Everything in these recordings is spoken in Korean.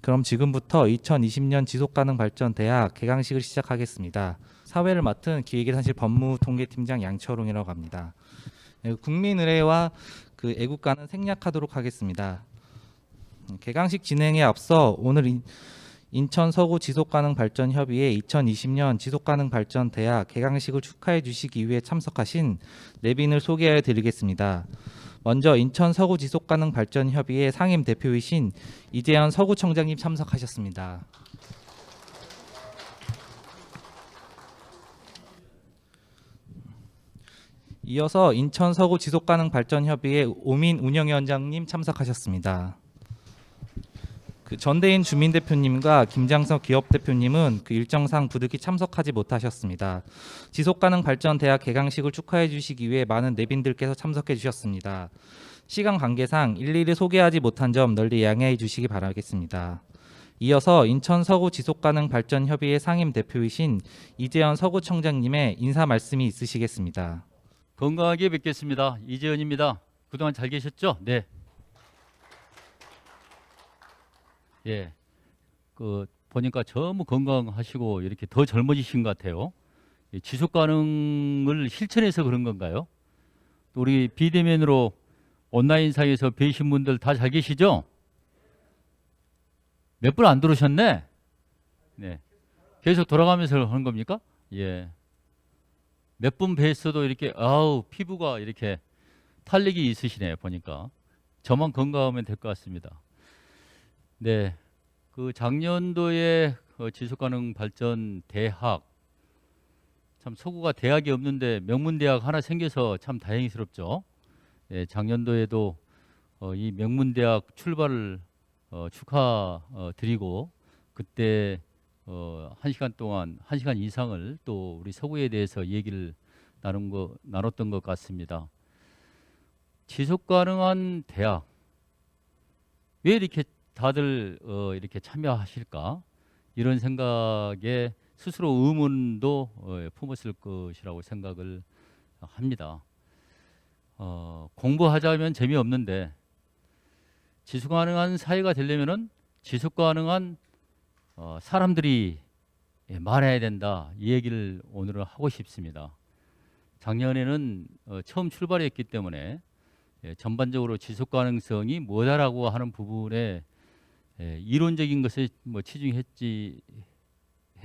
그럼 지금부터 2020년 지속가능 발전 대학 개강식을 시작하겠습니다. 사회를 맡은 기획예산실 법무통계팀장 양철웅이라고 합니다. 국민의례와 애국가는 생략하도록 하겠습니다. 개강식 진행에 앞서 오늘 인천 서구 지속가능발전협의회 2020년 지속가능발전 대학 개강식을 축하해 주시기 위해 참석하신 내빈을 소개해 드리겠습니다. 먼저 인천 서구 지속가능발전협의회 상임 대표이신 이재현 서구청장님 참석하셨습니다. 이어서 인천 서구 지속가능발전협의회 오민 운영위원장님 참석하셨습니다. 전대인 주민대표님과 김장석 기업대표님은 일정상 부득이 참석하지 못하셨습니다. 지속가능발전대학 개강식을 축하해 주시기 위해 많은 내빈들께서 참석해 주셨습니다. 시간 관계상 일일이 소개하지 못한 점 널리 양해해 주시기 바라겠습니다. 이어서 인천 서구 지속가능발전협의회 상임 대표이신 이재현 서구청장님의 인사 말씀이 있으시겠습니다. 건강하게 뵙겠습니다. 이재현입니다. 그동안 잘 계셨죠? 네. 예, 보니까 전부 건강하시고 이렇게 더 젊어지신 것 같아요. 지속 가능을 실천해서 그런 건가요? 또 우리 비대면으로 온라인상에서 뵈신 분들 다 잘 계시죠? 몇 분 안 들어오셨네? 네. 계속 돌아가면서 하는 겁니까? 예. 몇 분 뵀어도 이렇게 피부가 이렇게 탄력이 있으시네요. 보니까 저만 건강하면 될 것 같습니다. 네, 작년도에 지속가능 발전 대학, 참 서구가 대학이 없는데 명문대학 하나 생겨서 참 다행스럽죠. 예, 작년도에도 이 명문대학 출발을 축하드리고 그때 1시간 동안 1시간 이상을 또 우리 서구에 대해서 얘기를 나눴던 것 같습니다. 지속가능한 대학, 왜 이렇게 다들 이렇게 참여하실까? 이런 생각에 스스로 의문도 품었을 것이라고 생각을 합니다. 공부하자면 재미없는데 지속가능한 사회가 되려면은 지속가능한 사람들이 많아야 된다. 이 얘기를 오늘은 하고 싶습니다. 작년에는 처음 출발했기 때문에 전반적으로 지속가능성이 뭐다라고 하는 부분에 이론적인 것에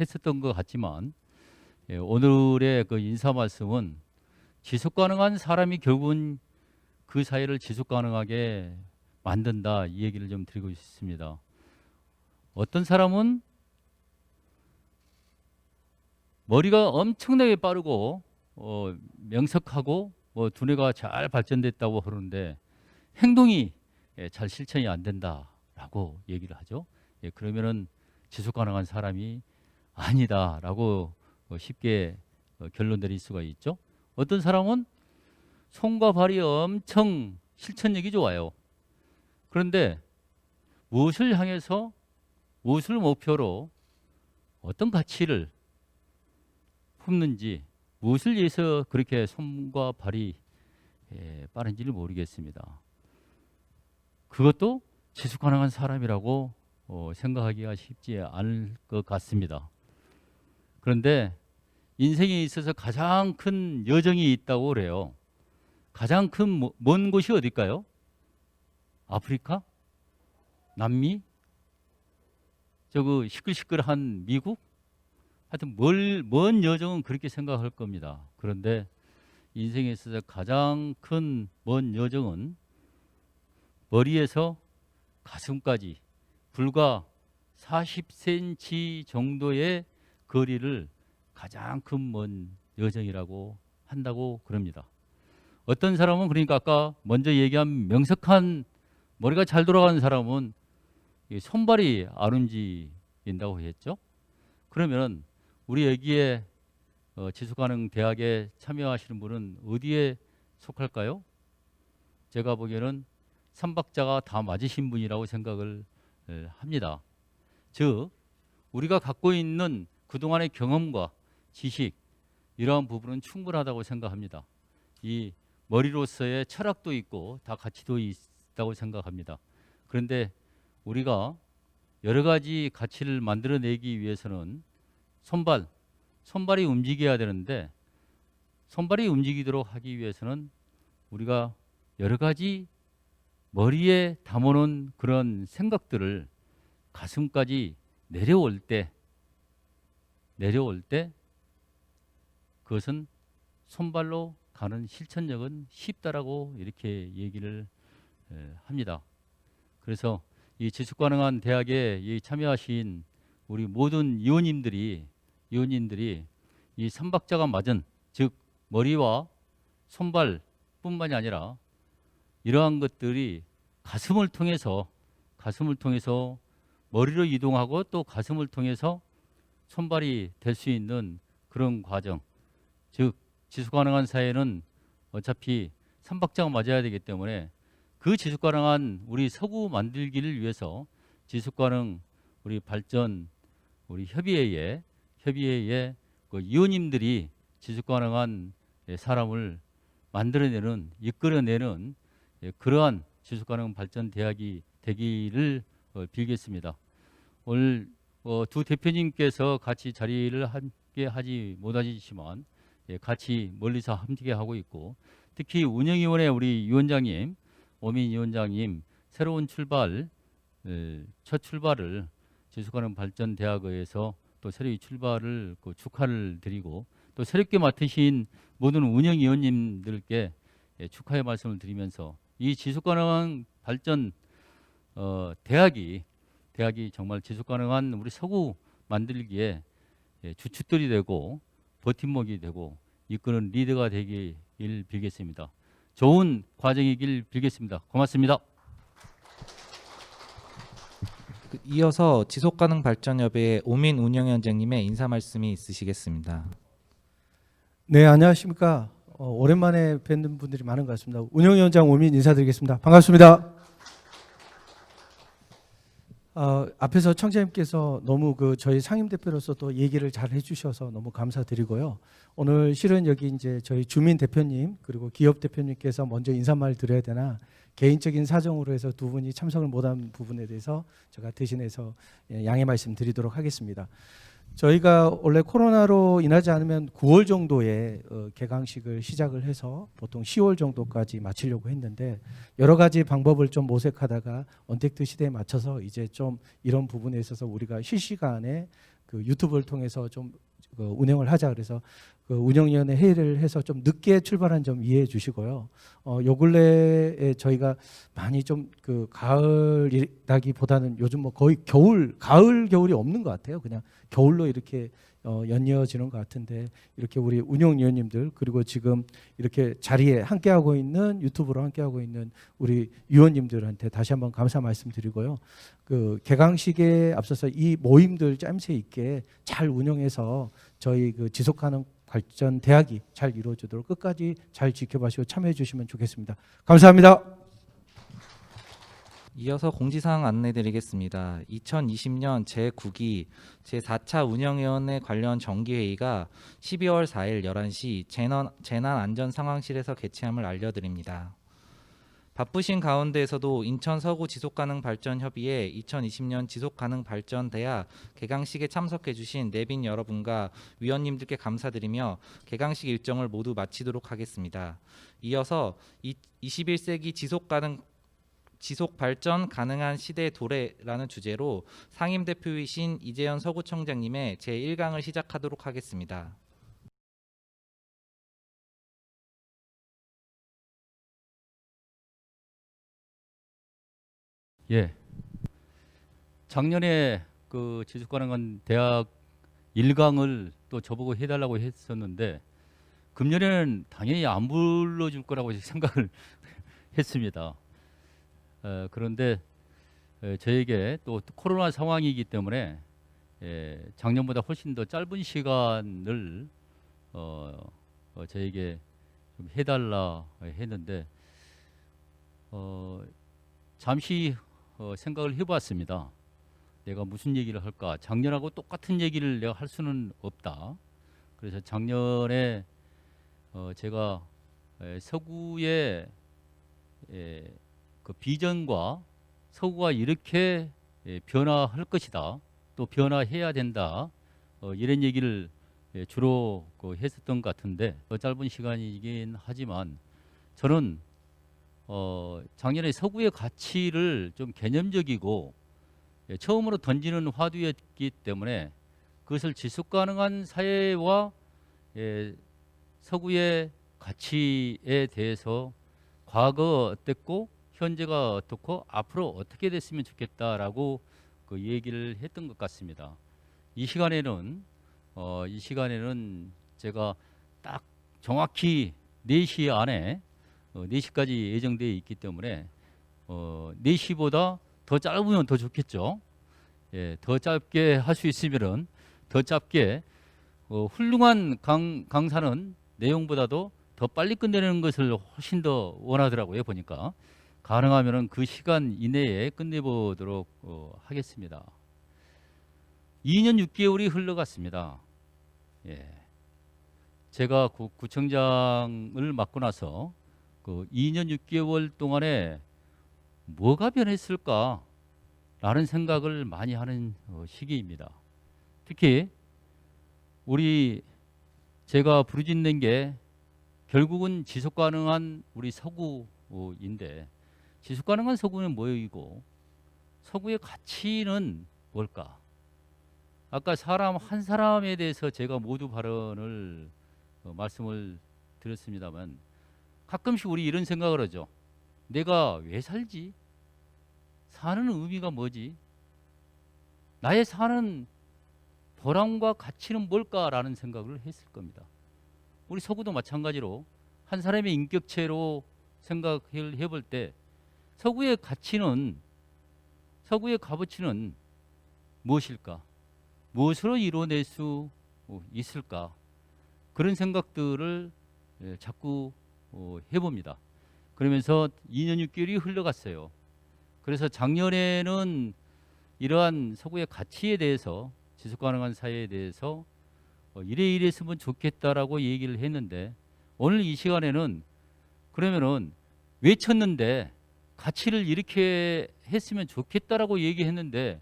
했었던 것 같지만 오늘의 인사 말씀은 지속가능한 사람이 결국은 그 사회를 지속가능하게 만든다 이 얘기를 좀 드리고 싶습니다. 어떤 사람은 머리가 엄청나게 빠르고 명석하고 두뇌가 잘 발전됐다고 하는데 행동이 잘 실천이 안 된다라고 얘기를 하죠. 그러면은 지속 가능한 사람이 아니다라고 쉽게 결론 내릴 수가 있죠. 어떤 사람은 손과 발이 엄청 실천력이 좋아요. 그런데 무엇을 향해서 무엇을 목표로 어떤 가치를 품는지 무엇을 위해서 그렇게 손과 발이 빠른지를 모르겠습니다. 그것도 지속 가능한 사람이라고 생각하기가 쉽지 않을 것 같습니다. 그런데 인생에 있어서 가장 큰 여정이 있다고 그래요. 가장 큰 먼 곳이 어딜까요? 아프리카? 남미? 시끌시끌한 미국? 하여튼 먼 여정은 그렇게 생각할 겁니다. 그런데 인생에 있어서 가장 큰 먼 여정은 머리에서 가슴까지 불과 40cm 정도의 거리를 가장 큰 먼 여정이라고 한다고 그럽니다. 어떤 사람은 그러니까 아까 먼저 얘기한 명석한 머리가 잘 돌아가는 사람은 손발이 안 움직인다고 했죠. 그러면 우리 여기에 지속가능 대학에 참여하시는 분은 어디에 속할까요? 제가 보기에는 3박자가 다 맞으신 분이라고 생각을 합니다. 즉 우리가 갖고 있는 그동안의 경험과 지식 이러한 부분은 충분하다고 생각합니다. 이 머리로서의 철학도 있고 다 가치도 있다고 생각합니다. 그런데 우리가 여러 가지 가치를 만들어내기 위해서는 손발이 움직여야 되는데 손발이 움직이도록 하기 위해서는 우리가 여러 가지 머리에 담아놓은 그런 생각들을 가슴까지 내려올 때 그것은 손발로 가는 실천력은 쉽다라고 이렇게 얘기를 합니다. 그래서 이 지속 가능한 대학에 이 참여하신 우리 모든 위원님들이 이 삼박자가 맞은, 즉 머리와 손발뿐만이 아니라 이러한 것들이 가슴을 통해서 머리로 이동하고 또 가슴을 통해서 손발이 될 수 있는 그런 과정, 즉 지속 가능한 사회는 어차피 삼박자가 맞아야 되기 때문에 그 지속 가능한 우리 서구 만들기를 위해서 지속 가능 우리 발전 우리 협의회에 그 위원님들이 지속 가능한 사람을 만들어내는, 이끌어내는 그러한 지속 가능 발전 대학이 되기를 빌겠습니다. 오늘 두 대표님께서 같이 자리를 함께 하지 못하시지만 같이 멀리서 함께 하고 있고, 특히 운영위원회 우리 위원장님, 오민 위원장님 새로운 출발, 첫 출발을 지속가능 발전 대학에서 또 새로운 출발을 축하를 드리고, 또 새롭게 맡으신 모든 운영위원님들께 축하의 말씀을 드리면서 이 지속가능한 발전 대학이 정말 지속가능한 우리 서구 만들기에 주춧돌이 되고 버팀목이 되고 이끄는 리더가 되길 빌겠습니다. 좋은 과정이길 빌겠습니다. 고맙습니다. 이어서 지속가능발전협의회 오민 운영위원장님의 인사 말씀이 있으시겠습니다. 네, 안녕하십니까. 오랜만에 뵙는 분들이 많은 것 같습니다. 운영위원장 오민 인사드리겠습니다. 반갑습니다. 앞에서 청장님께서 너무 저희 상임대표로서 또 얘기를 잘 해주셔서 너무 감사드리고요. 오늘 실은 여기 이제 저희 주민 대표님 그리고 기업 대표님께서 먼저 인사말 드려야 되나, 개인적인 사정으로 해서 두 분이 참석을 못한 부분에 대해서 제가 대신해서 양해 말씀 드리도록 하겠습니다. 저희가 원래 코로나로 인하지 않으면 9월 정도에 개강식을 시작을 해서 보통 10월 정도까지 마치려고 했는데, 여러 가지 방법을 좀 모색하다가 언택트 시대에 맞춰서 이제 좀 이런 부분에 있어서 우리가 실시간에 유튜브를 통해서 좀 운영을 하자, 그래서 운영위원회 회의를 해서 좀 늦게 출발한 점 이해해 주시고요. 요 근래에 저희가 많이 좀 가을이라기보다는 요즘 뭐 거의 겨울이 없는 것 같아요. 그냥 겨울로 이렇게 연이어지는 것 같은데, 이렇게 우리 운영위원님들 그리고 지금 이렇게 자리에 함께하고 있는, 유튜브로 함께하고 있는 우리 위원님들한테 다시 한번 감사 말씀드리고요. 개강식에 앞서서 이 모임들 짬새 있게 잘 운영해서 저희 지속가능 발전 대학이 잘 이루어지도록 끝까지 잘 지켜봐주시고 참여해 주시면 좋겠습니다. 감사합니다. 이어서 공지사항 안내드리겠습니다. 2020년 제9기 제4차 운영위원회 관련 정기회의가 12월 4일 11시 재난안전상황실에서 개최함을 알려드립니다. 바쁘신 가운데에서도 인천 서구 지속가능발전협의회 2020년 지속가능발전대학 개강식에 참석해 주신 내빈 여러분과 위원님들께 감사드리며 개강식 일정을 모두 마치도록 하겠습니다. 이어서 21세기 지속 발전 가능한 시대 도래라는 주제로 상임대표이신 이재현 서구청장님의 제1강을 시작하도록 하겠습니다. 예. 작년에 지속 가능한 대학 1강을 또 저보고 해달라고 했었는데, 금년에는 당연히 안 불러줄 거라고 생각을 했습니다. 그런데 저에게 또 코로나 상황이기 때문에 작년보다 훨씬 더 짧은 시간을 저에게 좀 해달라 했는데, 잠시 생각을 해봤습니다. 내가 무슨 얘기를 할까? 작년하고 똑같은 얘기를 내가 할 수는 없다. 그래서 작년에 제가 서구의 그 비전과 서구가 이렇게 변화할 것이다. 또 변화해야 된다. 이런 얘기를 주로 했었던 것 같은데 짧은 시간이긴 하지만 저는 작년에 서구의 가치를 좀 개념적이고 처음으로 던지는 화두였기 때문에 그것을 지속 가능한 사회와 서구의 가치에 대해서 과거 어땠고 현재가 어떻고 앞으로 어떻게 됐으면 좋겠다라고 그 얘기를 했던 것 같습니다. 이 시간에는 제가 딱 정확히 4시 안에 4시까지 예정되어 있기 때문에 4시보다 더 짧으면 더 좋겠죠. 예, 더 짧게 할 수 있으면은 더 짧게 훌륭한 강사는 내용보다도 더 빨리 끝내는 것을 훨씬 더 원하더라고요. 보니까 가능하면은 그 시간 이내에 끝내보도록 하겠습니다. 2년 6개월이 흘러갔습니다. 예. 제가 구청장을 맡고 나서 그 2년 6개월 동안에 뭐가 변했을까? 라는 생각을 많이 하는 시기입니다. 특히 제가 부르짖는 게 결국은 지속 가능한 우리 서구인데 지속 가능한 서구는 뭐이고 서구의 가치는 뭘까? 아까 사람 한 사람에 대해서 제가 모두 발언을 말씀을 드렸습니다만 가끔씩 우리 이런 생각을 하죠. 내가 왜 살지? 사는 의미가 뭐지? 나의 사는 보람과 가치는 뭘까라는 생각을 했을 겁니다. 우리 서구도 마찬가지로 한 사람의 인격체로 생각을 해볼 때 서구의 값어치는 무엇일까? 무엇으로 이뤄낼 수 있을까? 그런 생각들을 자꾸 해봅니다. 그러면서 2년 6개월이 흘러갔어요. 그래서 작년에는 이러한 서구의 가치에 대해서 지속 가능한 사회에 대해서 이래 했으면 좋겠다라고 얘기를 했는데 오늘 이 시간에는 그러면은 외쳤는데 가치를 이렇게 했으면 좋겠다라고 얘기했는데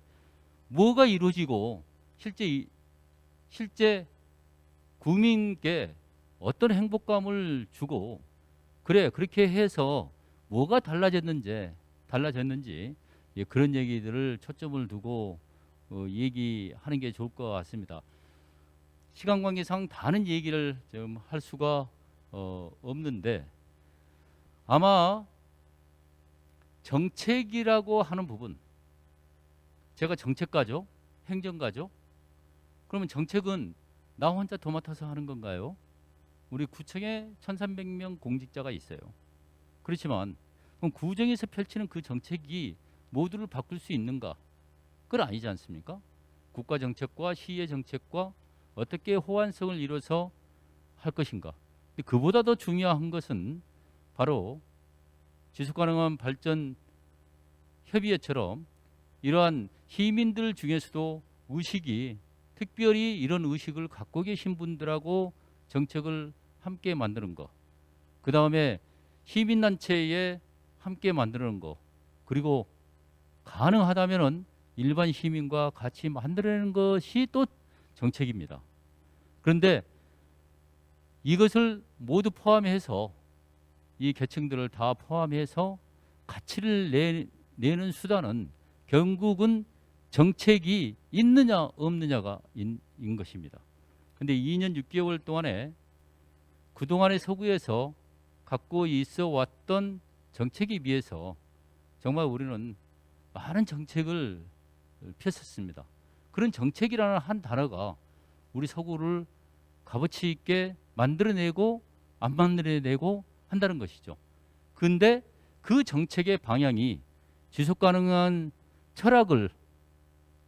뭐가 이루어지고 실제 국민께 어떤 행복감을 주고 그래 그렇게 해서 뭐가 달라졌는지 예, 그런 얘기들을 초점을 두고 얘기하는 게 좋을 것 같습니다. 시간 관계상 다른 얘기를 좀 할 수가 없는데 아마 정책이라고 하는 부분 제가 정책가죠? 행정가죠? 그러면 정책은 나 혼자 도맡아서 하는 건가요? 우리 구청에 1300명 공직자가 있어요. 그렇지만 그럼 구청에서 펼치는 그 정책이 모두를 바꿀 수 있는가? 그건 아니지 않습니까? 국가 정책과 시의 정책과 어떻게 호환성을 이뤄서 할 것인가? 근데 그보다 더 중요한 것은 바로 지속가능한 발전 협의회처럼 이러한 시민들 중에서도 의식이 특별히 이런 의식을 갖고 계신 분들하고 정책을 함께 만드는 것, 그 다음에 시민단체에 함께 만드는 것, 그리고 가능하다면은 일반 시민과 같이 만들어내는 것이 또 정책입니다. 그런데 이것을 모두 포함해서 이 계층들을 다 포함해서 가치를 내는 수단은 결국은 정책이 있느냐 없느냐가 인 것입니다. 그런데 2년 6개월 동안에 그동안의 서구에서 갖고 있어 왔던 정책에 비해서 정말 우리는 많은 정책을 폈었습니다. 그런 정책이라는 한 단어가 우리 서구를 값어치 있게 만들어내고 안 만들어내고 한다는 것이죠. 그런데 그 정책의 방향이 지속가능한 철학을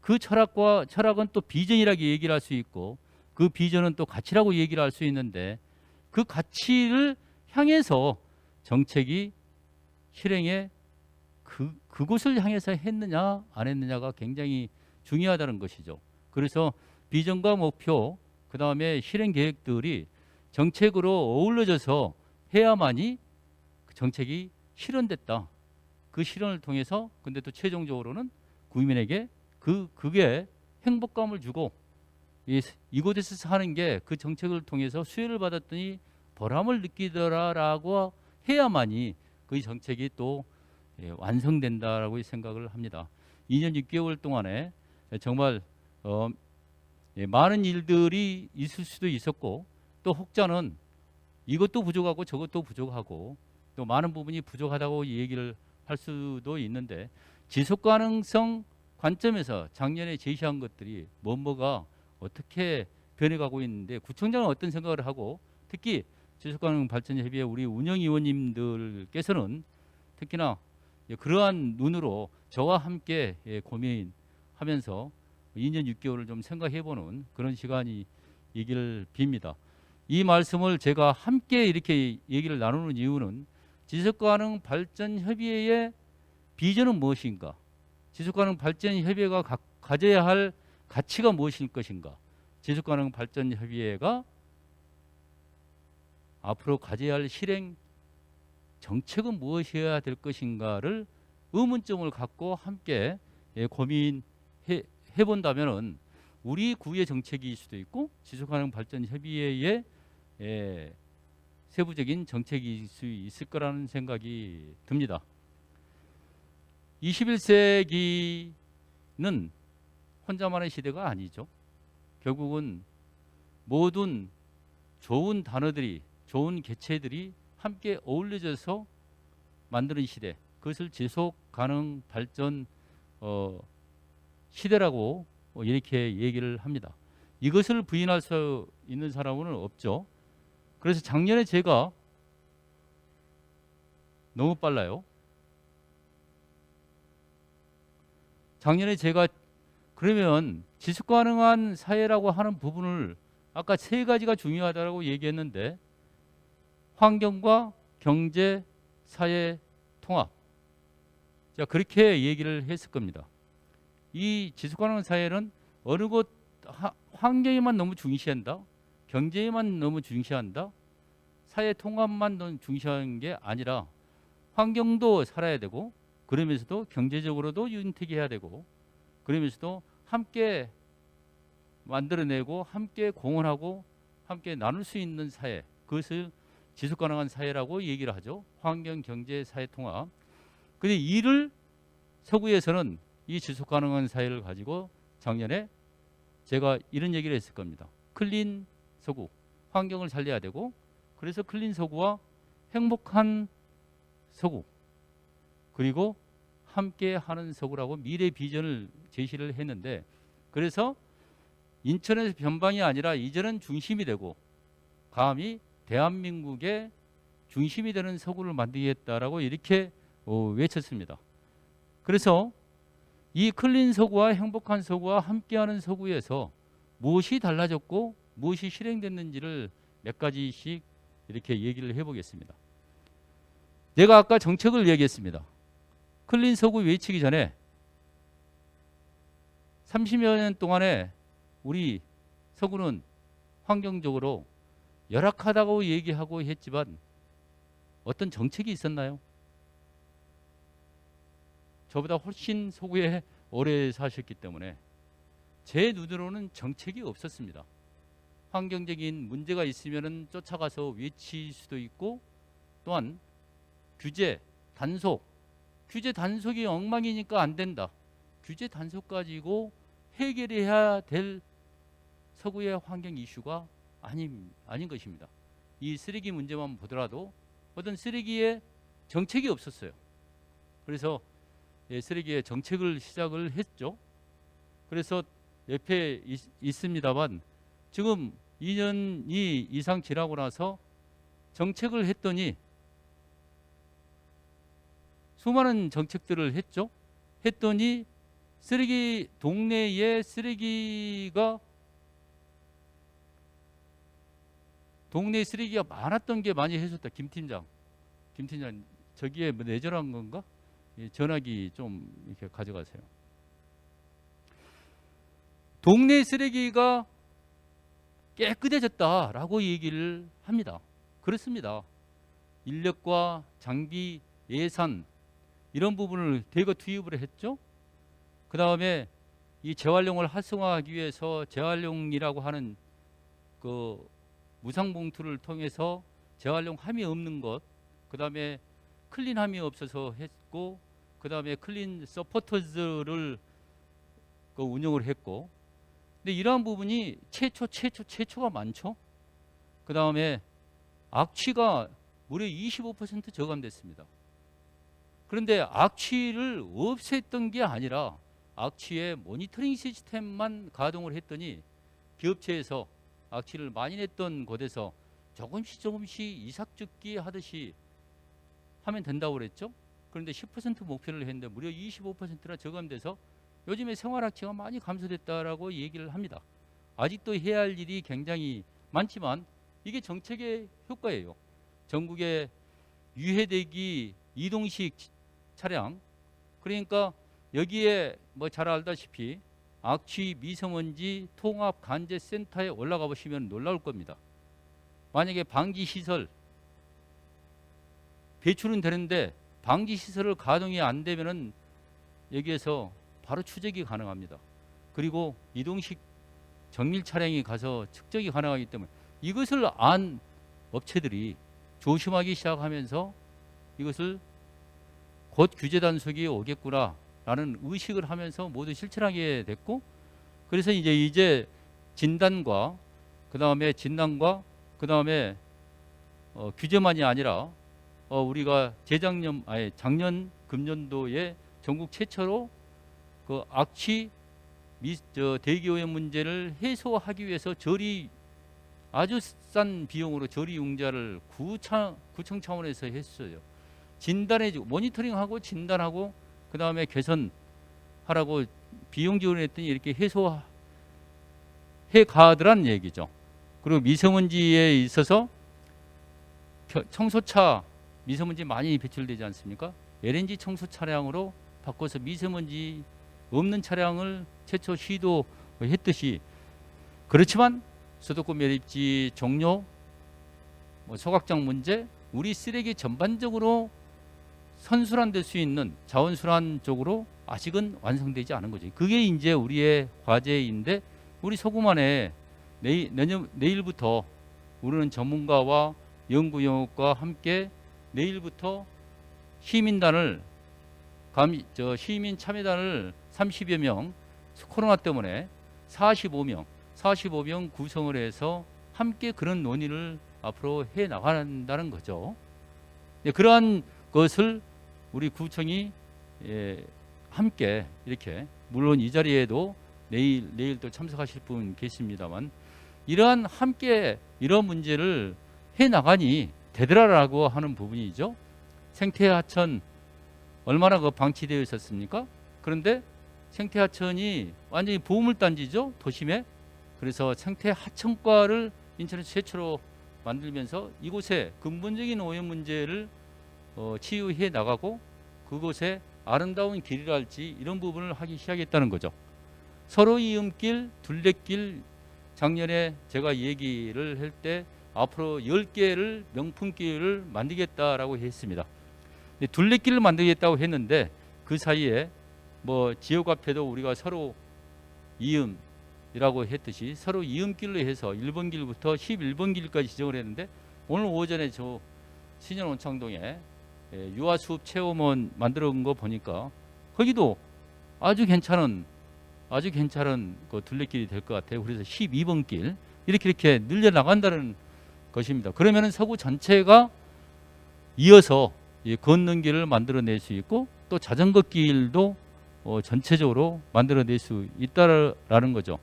그 철학은 또 비전이라고 얘기를 할 수 있고 그 비전은 또 가치라고 얘기를 할 수 있는데 그 가치를 향해서 정책이 실행에 그곳을 향해서 했느냐 안 했느냐가 굉장히 중요하다는 것이죠. 그래서 비전과 목표 그 다음에 실행 계획들이 정책으로 어우러져서 해야만이 그 정책이 실현됐다. 그 실현을 통해서 근데 또 최종적으로는 국민에게 그게 행복감을 주고 이곳에서 사는 게 그 정책을 통해서 수혜를 받았더니 보람을 느끼더라라고 해야만이 그 정책이 또 완성된다라고 생각을 합니다. 2년 6개월 동안에 정말 많은 일들이 있을 수도 있었고 또 혹자는 이것도 부족하고 저것도 부족하고 또 많은 부분이 부족하다고 얘기를 할 수도 있는데 지속 가능성 관점에서 작년에 제시한 것들이 뭐가 어떻게 변해가고 있는데 구청장은 어떤 생각을 하고 특히 지속가능발전협의회 우리 운영위원님들께서는 특히나 그러한 눈으로 저와 함께 고민하면서 2년 6개월을 좀 생각해보는 그런 시간이 있기를 빕니다. 이 말씀을 제가 함께 이렇게 얘기를 나누는 이유는 지속가능발전협의회의 비전은 무엇인가? 지속가능발전협의회가 가져야 할 가치가 무엇일 것인가? 지속가능발전협의회가 앞으로 가져야 할 실행 정책은 무엇이어야 될 것인가를 의문점을 갖고 함께 고민해 본다면은 우리 구의 정책일 수도 있고 지속가능발전협의회의 세부적인 정책일 수 있을 거라는 생각이 듭니다. 21세기는 혼자만의 시대가 아니죠. 결국은 모든 좋은 단어들이 좋은 개체들이 함께 어울려져서 만드는 시대, 그것을 지속 가능 발전 시대라고 이렇게 얘기를 합니다. 이것을 부인할 수 있는 사람은 없죠. 그래서 작년에 제가 너무 빨라요. 작년에 제가 그러면 지속 가능한 사회라고 하는 부분을 아까 세 가지가 중요하다고 얘기했는데 환경과 경제, 사회, 통합. 자, 그렇게 얘기를 했을 겁니다. 이 지속 가능한 사회는 어느 곳 환경에만 너무 중시한다. 경제에만 너무 중시한다. 사회 통합만 너무 중시하는 게 아니라 환경도 살아야 되고 그러면서도 경제적으로도 윤택해야 되고 그러면서도 함께 만들어내고 함께 공헌하고 함께 나눌 수 있는 사회, 그것을 지속가능한 사회라고 얘기를 하죠. 환경, 경제, 사회 통합. 근데 이를 서구에서는 이 지속가능한 사회를 가지고 작년에 제가 이런 얘기를 했을 겁니다. 클린 서구, 환경을 살려야 되고 그래서 클린 서구와 행복한 서구 그리고 함께 하는 서구라고 미래 비전을 제시를 했는데 그래서 인천에서 변방이 아니라 이제는 중심이 되고 감히 대한민국의 중심이 되는 서구를 만들겠다라고 이렇게 외쳤습니다. 그래서 이 클린 서구와 행복한 서구와 함께하는 서구에서 무엇이 달라졌고 무엇이 실행됐는지를 몇 가지씩 이렇게 얘기를 해보겠습니다. 내가 아까 정책을 얘기했습니다. 클린 서구 외치기 전에 30여 년 동안에 우리 서구는 환경적으로 열악하다고 얘기하고 했지만 어떤 정책이 있었나요? 저보다 훨씬 서구에 오래 사셨기 때문에 제 눈으로는 정책이 없었습니다. 환경적인 문제가 있으면 쫓아가서 외칠 수도 있고 또한 규제, 단속, 규제 단속이 엉망이니까 안 된다. 규제 단속 가지고 해결해야 될 서구의 환경 이슈가 아닌 것입니다. 이 쓰레기 문제만 보더라도 어떤 쓰레기에 정책이 없었어요. 그래서 쓰레기의 정책을 시작을 했죠. 그래서 옆에 있습니다만 지금 2년이 이상 지나고 나서 정책을 했더니 수많은 정책들을 했죠. 했더니 쓰레기 동네에 쓰레기가 많았던 게 많이 해줬다. 김 팀장 저기에 뭐 내절한 건가? 전화기 좀 이렇게 가져가세요. 동네 쓰레기가 깨끗해졌다라고 얘기를 합니다. 그렇습니다. 인력과 장비, 예산 이런 부분을 대거 투입을 했죠. 그 다음에 이 재활용을 활성화하기 위해서 재활용이라고 하는 그 무상봉투를 통해서 재활용함이 없는 것, 그 다음에 클린함이 없어서 했고, 그 다음에 클린 서포터즈를 그 운영을 했고, 근데 이러한 부분이 최초가 많죠. 그 다음에 악취가 무려 25% 저감됐습니다. 그런데 악취를 없앴던 게 아니라 악취의 모니터링 시스템만 가동을 했더니 기업체에서 악취를 많이 냈던 곳에서 조금씩 이삭죽기 하듯이 하면 된다고 그랬죠. 그런데 10% 목표를 했는데 무려 25%나 저감돼서 요즘에 생활악취가 많이 감소됐다라고 얘기를 합니다. 아직도 해야 할 일이 굉장히 많지만 이게 정책의 효과예요. 전국에 유해대기 이동식 차량, 그러니까 여기에 뭐 잘 알다시피 악취 미세먼지 통합 관제 센터에 올라가 보시면 놀라울 겁니다. 만약에 방지 시설 배출은 되는데 방지 시설을 가동이 안 되면은 여기에서 바로 추적이 가능합니다. 그리고 이동식 정밀 차량이 가서 측정이 가능하기 때문에 이것을 안 업체들이 조심하기 시작하면서 이것을 곧 규제 단속이 오겠구나라는 의식을 하면서 모두 실천하게 됐고, 그래서 이제 진단과 그다음에 진단과 그다음에 규제만이 아니라 우리가 작년 금년도에 전국 최초로 그 악취 대기오염 문제를 해소하기 위해서 아주 싼 비용으로 저리융자를 구청 차원에서 했어요. 진단해주고 모니터링하고 진단하고 그 다음에 개선하라고 비용 지원했더니 이렇게 해소해 가더란 얘기죠. 그리고 미세먼지에 있어서 청소차 미세먼지 많이 배출되지 않습니까? LNG 청소 차량으로 바꿔서 미세먼지 없는 차량을 최초 시도했듯이, 그렇지만 수도권 매립지 종료, 소각장 문제, 우리 쓰레기 전반적으로 선순환될 수 있는 자원순환 쪽으로 아직은 완성되지 않은 거죠. 그게 이제 우리의 과제인데, 우리 소구만에 내일부터 우리는 전문가와 연구영역과 함께 내일부터 시민단을 시민 참여단을 30여 명, 코로나 때문에 45명 구성을 해서 함께 그런 논의를 앞으로 해 나간다는 거죠. 그러한 것을 우리 구청이 함께 이렇게, 물론 이 자리에도 내일 또 참석하실 분 계십니다만, 이러한 함께 이런 문제를 해 나가니 되더라라고 하는 부분이죠. 생태하천 얼마나 방치되어 있었습니까? 그런데 생태하천이 완전히 보물단지죠, 도심에. 그래서 생태하천과를 인천에서 최초로 만들면서 이곳에 근본적인 오염 문제를 치유해 나가고, 그곳에 아름다운 길이랄지 이런 부분을 하기 시작했다는 거죠. 서로 이음길, 둘레길, 작년에 제가 얘기를 할 때 앞으로 10개를 명품길을 만들겠다라고 했습니다. 둘레길을 만들겠다고 했는데 그 사이에 지역 앞에도 우리가 서로 이음이라고 했듯이 서로 이음길로 해서 1번 길부터 11번 길까지 지정을 했는데, 오늘 오전에 저 신현온창동에 유아수업 체험원 만들어 온 거 보니까 거기도 아주 괜찮은 그 둘레길이 될 것 같아요. 그래서 12번 길 이렇게 늘려 나간다는 것입니다. 그러면은 서구 전체가 이어서 걷는 길을 만들어낼 수 있고, 또 자전거 길도 전체적으로 만들어낼 수 있다라는 거죠.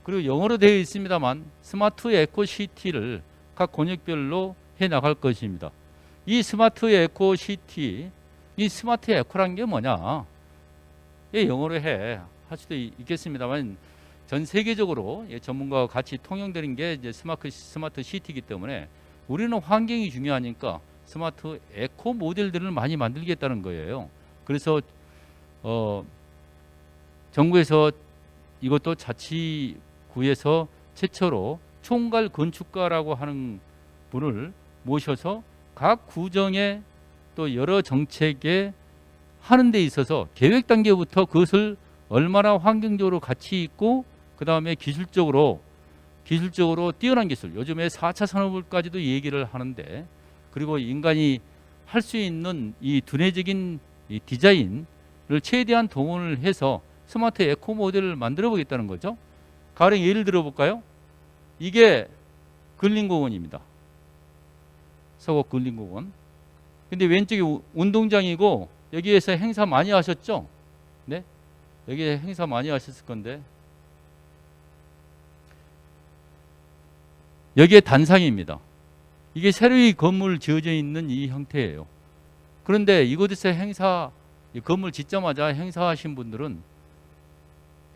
그리고 영어로 되어 있습니다만 스마트 에코시티를 각 권역별로 해 나갈 것입니다. 이 스마트 에코시티, 이 스마트 에코란 게 뭐냐? 영어로 할 수도 있겠습니다만 전 세계적으로 전문가와 같이 통용되는 게 이제 스마트 시티이기 때문에 우리는 환경이 중요하니까 스마트 에코 모델들을 많이 만들겠다는 거예요. 그래서 정부에서 이것도 자치구에서 최초로 총괄 건축가라고 하는 분을 모셔서 각 구정에 또 여러 정책에 하는 데 있어서 계획 단계부터 그것을 얼마나 환경적으로 가치 있고 그 다음에 기술적으로 뛰어난 기술, 요즘에 4차 산업을까지도 얘기를 하는데, 그리고 인간이 할 수 있는 이 두뇌적인 이 디자인을 최대한 동원을 해서 스마트 에코 모델을 만들어 보겠다는 거죠. 가령 예를 들어 볼까요? 이게 근린공원입니다. 서곡 근린공원. 근데 왼쪽이 운동장이고 여기에서 행사 많이 하셨죠? 네? 여기에 행사 많이 하셨을 건데 여기에 단상입니다. 이게 새로이 건물 지어져 있는 이 형태예요. 그런데 이곳에서 행사, 이 건물 짓자마자 행사하신 분들은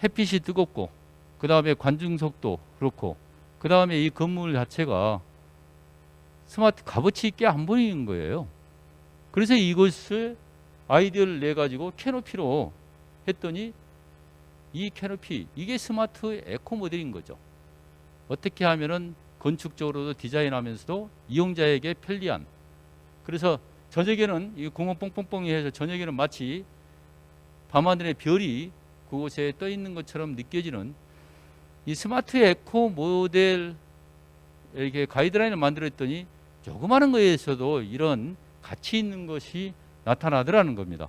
햇빛이 뜨겁고 그 다음에 관중석도 그렇고 그 다음에 이 건물 자체가 스마트 값어치 있게 안 보이는 거예요. 그래서 이것을 아이디어를 내 가지고 캐노피로 했더니 이 캐노피, 이게 스마트 에코 모델인 거죠. 어떻게 하면은 건축적으로도 디자인하면서도 이용자에게 편리한. 그래서 저녁에는 이 공원 뽕뽕뽕이 해서 저녁에는 마치 밤하늘의 별이 그곳에 떠 있는 것처럼 느껴지는 이 스마트 에코 모델, 이렇게 가이드라인을 만들었더니 조그마한 거에서도 이런 가치 있는 것이 나타나더라는 겁니다.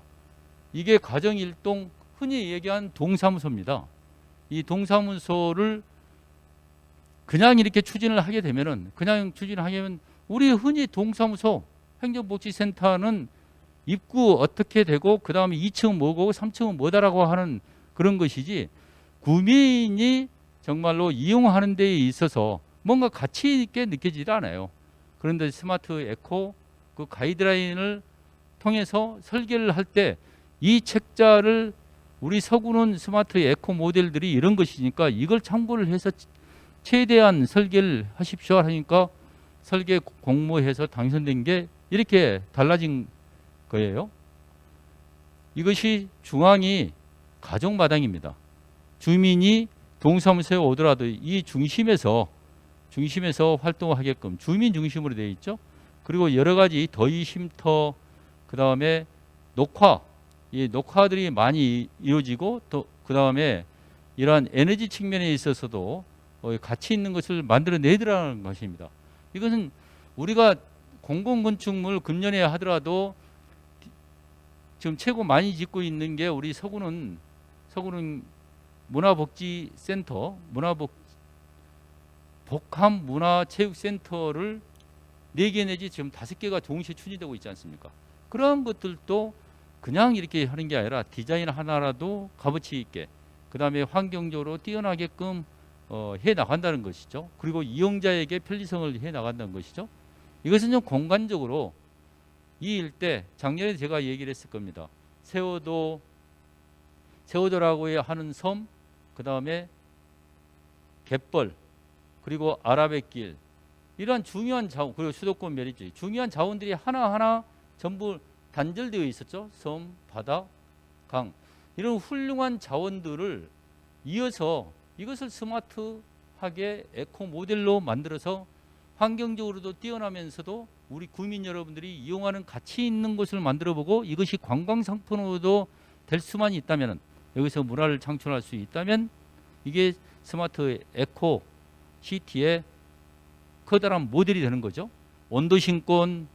이게 가정일동, 흔히 얘기한 동사무소입니다. 이 동사무소를 그냥 이렇게 추진을 하게 되면은, 그냥 추진하면 우리 흔히 동사무소 행정복지센터는 입구 어떻게 되고 그 다음에 2층은 뭐고 3층은 뭐다라고 하는 그런 것이지, 구민이 정말로 이용하는 데 있어서 뭔가 가치 있게 느껴지지 않아요. 그런데 스마트 에코 그 가이드라인을 통해서 설계를 할 때 이 책자를 우리 서구는 스마트 에코 모델들이 이런 것이니까 이걸 참고를 해서 최대한 설계를 하십시오 하니까 설계 공모해서 당선된 게 이렇게 달라진 거예요. 이것이 중앙이 가정마당입니다. 주민이 동사무소에 오더라도 이 중심에서 활동하게끔 주민 중심으로 되어 있죠. 그리고 여러 가지 더위 쉼터, 그 다음에 녹화들이 많이 이루어지고, 또 그 다음에 이러한 에너지 측면에 있어서도 가치 있는 것을 만들어내더라는 것입니다. 이것은 우리가 공공건축물 금년에 하더라도 지금 최고 많이 짓고 있는 게 우리 서구는 문화복지센터, 복합문화체육센터를 4개 내지 지금 5개가 동시에 추진되고 있지 않습니까? 그런 것들도 그냥 이렇게 하는 게 아니라 디자인 하나라도 값어치 있게, 그 다음에 환경적으로 뛰어나게끔 해 나간다는 것이죠. 그리고 이용자에게 편리성을 해 나간다는 것이죠. 이것은 좀 공간적으로 이 일대, 작년에 제가 얘기를 했을 겁니다. 세워도라고 하는 섬, 그 다음에 갯벌, 그리고 아라뱃길, 이러한 중요한 자원, 그리고 수도권 메리츠, 중요한 자원들이 하나하나 전부 단절되어 있었죠. 섬, 바다, 강, 이런 훌륭한 자원들을 이어서 이것을 스마트하게 에코 모델로 만들어서 환경적으로도 뛰어나면서도 우리 국민 여러분들이 이용하는 가치 있는 곳을 만들어보고, 이것이 관광상품으로도 될 수만 있다면, 여기서 문화를 창출할 수 있다면, 이게 스마트 에코 시티의 커다란 모델이 되는 거죠. 원도심권,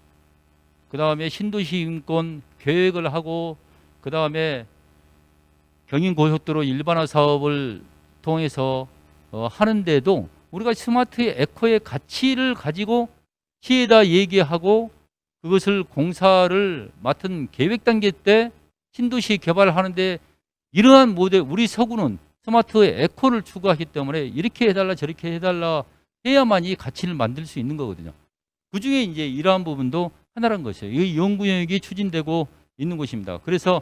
그 다음에 신도시인권 계획을 하고, 그 다음에 경인고속도로 일반화 사업을 통해서 하는데도 우리가 스마트 에코의 가치를 가지고 시에다 얘기하고, 그것을 공사를 맡은 계획 단계 때 신도시 개발하는데 이러한 모델, 우리 서구는 스마트 에코를 추구하기 때문에 이렇게 해달라 저렇게 해달라 해야만 이 가치를 만들 수 있는 거거든요. 그중에 이제 이러한 부분도 하나란 것이에요. 이 연구 영역이 추진되고 있는 것입니다. 그래서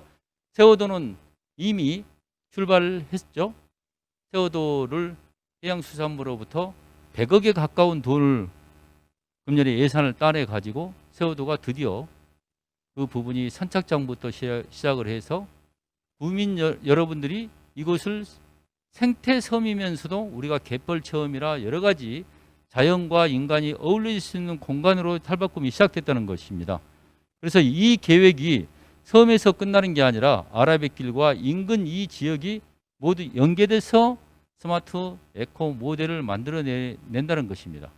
세워도는 이미 출발을 했죠. 세워도를 해양수산부로부터 100억에 가까운 돈을 금년에 예산을 따내 가지고 세워도가 드디어 그 부분이 선착장부터 시작을 해서 국민 여러분들이 이곳을 생태섬이면서도 우리가 갯벌 체험이라 여러 가지 자연과 인간이 어울릴 수 있는 공간으로 탈바꿈이 시작됐다는 것입니다. 그래서 이 계획이 섬에서 끝나는 게 아니라 아라뱃길과 인근 이 지역이 모두 연계돼서 스마트 에코 모델을 만들어낸다는 것입니다.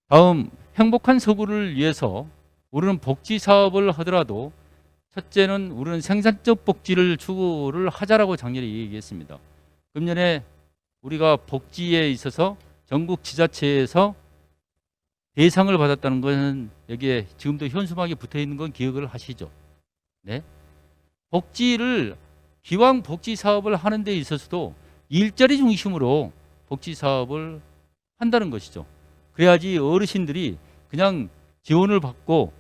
다음, 행복한 서구를 위해서 우리는 복지 사업을 하더라도 첫째는 우리는 생산적 복지를 추구를 하자라고 작년에 얘기했습니다. 금년에 우리가 복지에 있어서 전국 지자체에서 대상을 받았다는 것은 여기에 지금도 현수막이 붙어 있는 건 기억을 하시죠? 네. 복지를 기왕 복지 사업을 하는 데 있어서도 일자리 중심으로 복지 사업을 한다는 것이죠. 그래야지 어르신들이 그냥 지원을 받고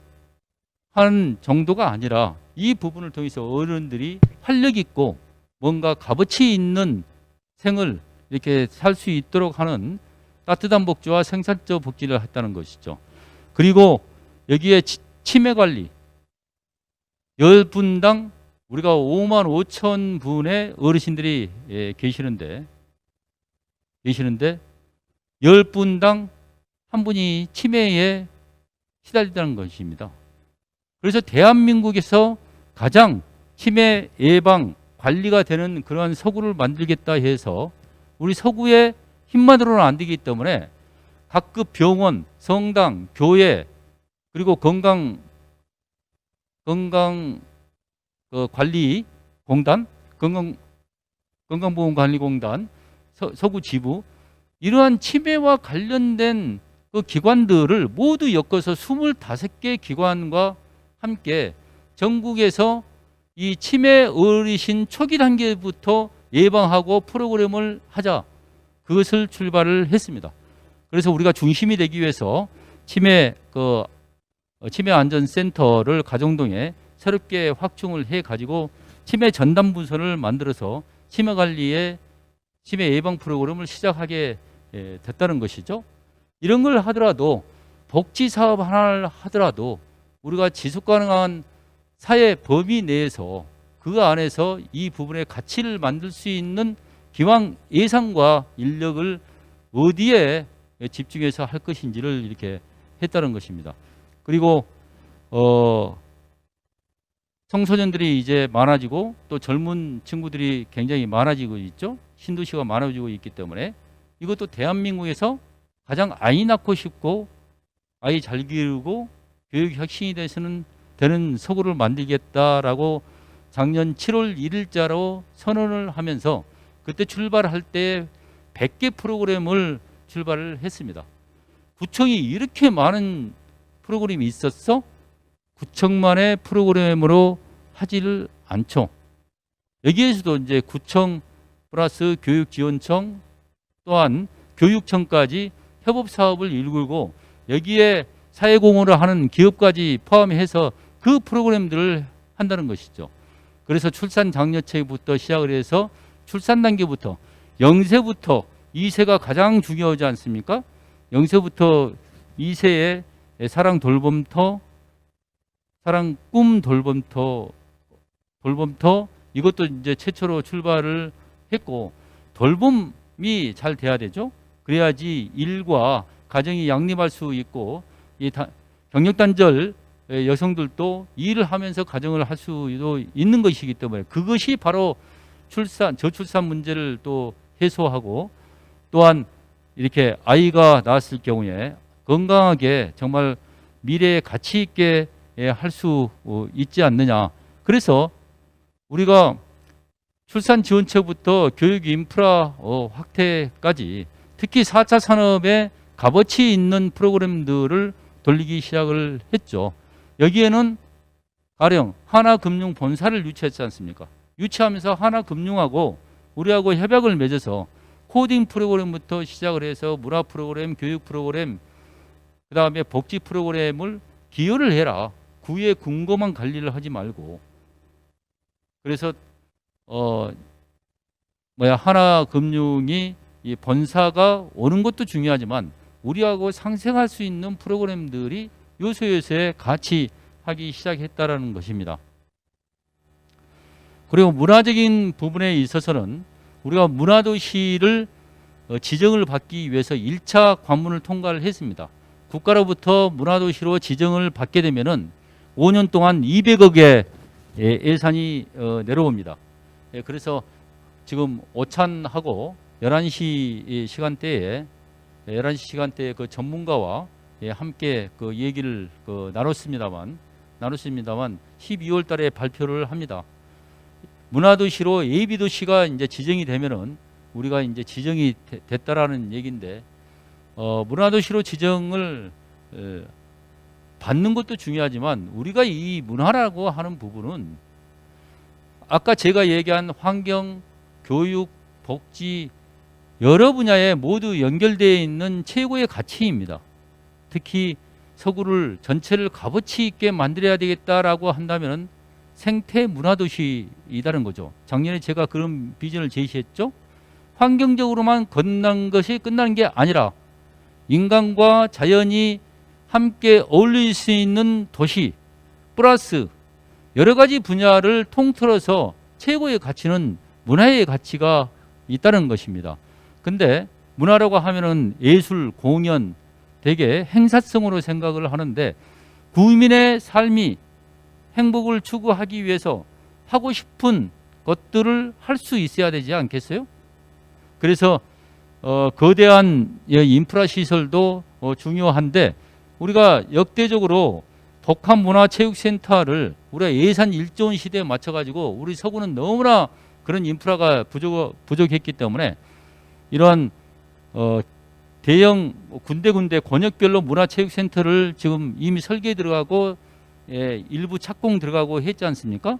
하는 정도가 아니라 이 부분을 통해서 어른들이 활력 있고 뭔가 값어치 있는 생을 이렇게 살 수 있도록 하는 따뜻한 복지와 생산적 복지를 했다는 것이죠. 그리고 여기에 치매 관리 10분당 우리가 5만 5천 분의 어르신들이 계시는데 10분당 한 분이 치매에 시달린다는 것입니다. 그래서 대한민국에서 가장 치매 예방 관리가 되는 그러한 서구를 만들겠다 해서 우리 서구의 힘만으로는 안 되기 때문에 각급 병원, 성당, 교회 그리고 건강관리공단, 건강보험관리공단, 서구 지부 이러한 치매와 관련된 그 기관들을 모두 엮어서 25개 기관과 함께 전국에서 이 치매 어르신 초기 단계부터 예방하고 프로그램을 하자. 그것을 출발을 했습니다. 그래서 우리가 중심이 되기 위해서 치매 안전센터를 가정동에 새롭게 확충을 해 가지고 치매 전담 부서를 만들어서 치매 관리에 치매 예방 프로그램을 시작하게 됐다는 것이죠. 이런 걸 하더라도 복지 사업 하나를 하더라도 우리가 지속 가능한 사회 범위 내에서 그 안에서 이 부분의 가치를 만들 수 있는 기왕 예산과 인력을 어디에 집중해서 할 것인지를 이렇게 했다는 것입니다. 그리고 청소년들이 이제 많아지고 또 젊은 친구들이 굉장히 많아지고 있죠. 신도시가 많아지고 있기 때문에 이것도 대한민국에서 가장 아이 낳고 싶고 아이 잘 기르고 교육 혁신이 되는 서구를 만들겠다라고 작년 7월 1일자로 선언을 하면서 그때 출발할 때 100개 프로그램을 출발을 했습니다. 구청이 이렇게 많은 프로그램이 있었어? 구청만의 프로그램으로 하지를 않죠. 여기에서도 이제 구청 플러스 교육지원청 또한 교육청까지 협업사업을 이루고 여기에 사회공헌을 하는 기업까지 포함해서 그 프로그램들을 한다는 것이죠. 그래서 출산 장려책부터 시작을 해서 출산 단계부터 0세부터 2세가 가장 중요하지 않습니까? 0세부터 2세의 사랑 돌봄터, 사랑 꿈 돌봄터 이것도 이제 최초로 출발을 했고 돌봄이 잘 돼야 되죠. 그래야지 일과 가정이 양립할 수 있고 이 경력단절 여성들도 일을 하면서 가정을 할 수도 있는 것이기 때문에 그것이 바로 저출산 문제를 또 해소하고 또한 이렇게 아이가 낳았을 경우에 건강하게 정말 미래에 가치 있게 할 수 있지 않느냐. 그래서 우리가 출산 지원책부터 교육 인프라 확대까지 특히 4차 산업에 값어치 있는 프로그램들을 돌리기 시작을 했죠. 여기에는 가령 하나금융 본사를 유치했지 않습니까? 유치하면서 하나금융하고 우리하고 협약을 맺어서 코딩 프로그램부터 시작을 해서 문화 프로그램, 교육 프로그램, 그 다음에 복지 프로그램을 기여를 해라. 구의 궁금한 관리를 하지 말고. 그래서 하나금융이 이 본사가 오는 것도 중요하지만 우리하고 상생할 수 있는 프로그램들이 요소요소에 같이 하기 시작했다라는 것입니다. 그리고 문화적인 부분에 있어서는 우리가 문화도시를 지정을 받기 위해서 1차 관문을 통과를 했습니다. 국가로부터 문화도시로 지정을 받게 되면은 5년 동안 200억의 예산이 내려옵니다. 그래서 지금 오찬하고 11시 시간대에 그 전문가와 함께 그 얘기를 나눴습니다만 12월 달에 발표를 합니다. 문화도시로 예비도시가 이제 지정이 되면은 우리가 이제 지정이 됐다라는 얘기인데 문화도시로 지정을 받는 것도 중요하지만 우리가 이 문화라고 하는 부분은 아까 제가 얘기한 환경, 교육, 복지 여러 분야에 모두 연결되어 있는 최고의 가치입니다. 특히 서구를 전체를 값어치 있게 만들어야 되겠다라고 한다면 생태 문화도시이다는 거죠. 작년에 제가 그런 비전을 제시했죠. 환경적으로만 끝난 것이 끝나는 게 아니라 인간과 자연이 함께 어울릴 수 있는 도시 플러스 여러 가지 분야를 통틀어서 최고의 가치는 문화의 가치가 있다는 것입니다. 근데 문화라고 하면은 예술, 공연, 되게 행사성으로 생각을 하는데 국민의 삶이 행복을 추구하기 위해서 하고 싶은 것들을 할 수 있어야 되지 않겠어요? 그래서 거대한 인프라 시설도 중요한데 우리가 역대적으로 독학문화체육센터를 우리가 예산 1조 원 시대에 맞춰가지고 우리 서구는 너무나 그런 인프라가 부족했기 때문에 이러한 대형 군데군데 권역별로 문화체육센터를 지금 이미 설계에 들어가고 일부 착공 들어가고 했지 않습니까?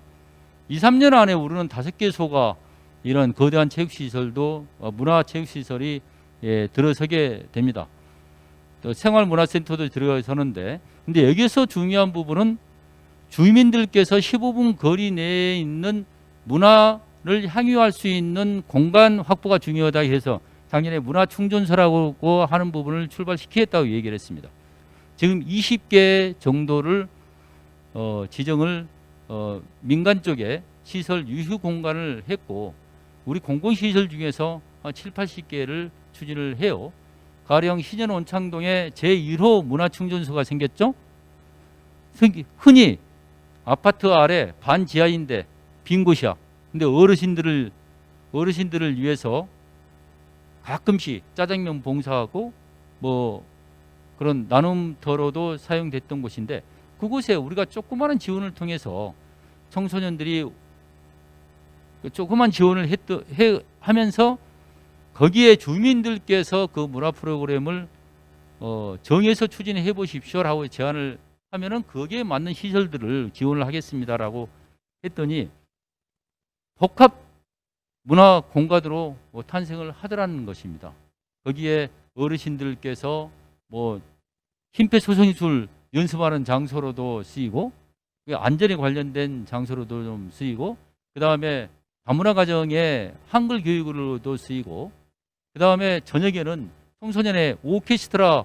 2, 3년 안에 우리는 5개소가 이런 거대한 체육시설도 문화체육시설이 들어서게 됩니다. 또 생활문화센터도 들어서는데 근데 여기서 중요한 부분은 주민들께서 15분 거리 내에 있는 문화를 향유할 수 있는 공간 확보가 중요하다 해서 작년에 문화충전소라고 하는 부분을 출발시키겠다고 얘기를 했습니다. 지금 20개 정도를 지정을 민간 쪽에 시설 유휴 공간을 했고 우리 공공시설 중에서 7, 80개를 추진을 해요. 가령 신현 온창동에 제1호 문화충전소가 생겼죠. 흔히 아파트 아래 반지하인데 빈 곳이야. 근데 어르신들을 위해서 가끔씩 짜장면 봉사하고 뭐 그런 나눔터로도 사용됐던 곳인데 그곳에 우리가 조그마한 지원을 통해서 청소년들이 조그만 지원을 하면서 거기에 주민들께서 그 문화 프로그램을 정해서 추진해 보십시오라고 제안을 하면은 거기에 맞는 시설들을 지원을 하겠습니다라고 했더니 복합 문화 공간으로 탄생을 하더라는 것입니다. 거기에 어르신들께서 뭐 심폐소생술 연습하는 장소로도 쓰이고 안전에 관련된 장소로도 좀 쓰이고 그 다음에 다문화 가정의 한글 교육으로도 쓰이고 그 다음에 저녁에는 청소년의 오케스트라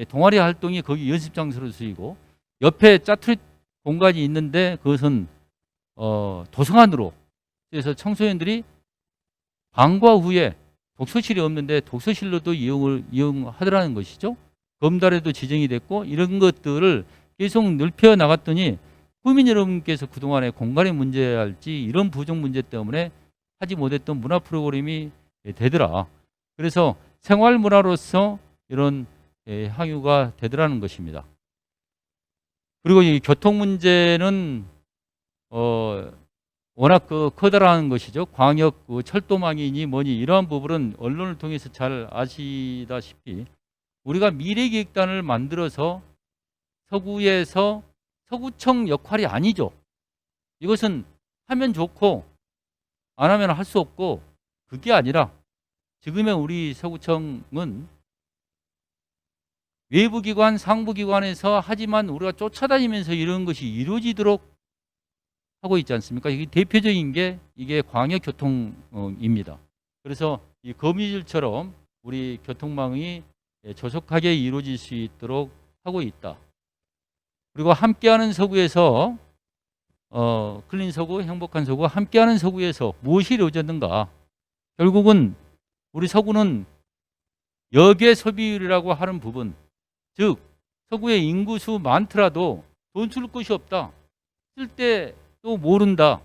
동아리 활동이 거기 연습 장소로 쓰이고 옆에 짜투리 공간이 있는데 그것은 도서관으로 그래서 청소년들이 방과 후에 독서실이 없는데 독서실로도 이용하더라는 것이죠. 검달에도 지정이 됐고 이런 것들을 계속 넓혀 나갔더니 국민 여러분께서 그동안에 공간의 문제랄지 이런 부족 문제 때문에 하지 못했던 문화 프로그램이 되더라. 그래서 생활문화로서 이런 향유가 되더라는 것입니다. 그리고 이 교통 문제는 워낙 커다란 것이죠. 광역 철도망이니 뭐니 이러한 부분은 언론을 통해서 잘 아시다시피 우리가 미래기획단을 만들어서 서구에서 서구청 역할이 아니죠. 이것은 하면 좋고 안 하면 할 수 없고 그게 아니라 지금의 우리 서구청은 외부기관, 상부기관에서 하지만 우리가 쫓아다니면서 이런 것이 이루어지도록 하고 있지 않습니까? 이게 대표적인 게 이게 광역교통입니다. 그래서 이 거미줄처럼 우리 교통망이 조속하게 이루어질 수 있도록 하고 있다. 그리고 함께하는 서구에서 클린 서구, 행복한 서구, 함께하는 서구에서 무엇이 이루어졌는가? 결국은 우리 서구는 역의 소비율이라고 하는 부분, 즉 서구의 인구수 많더라도 돈 쓸 곳이 없다. 쓸 때 또 모른다.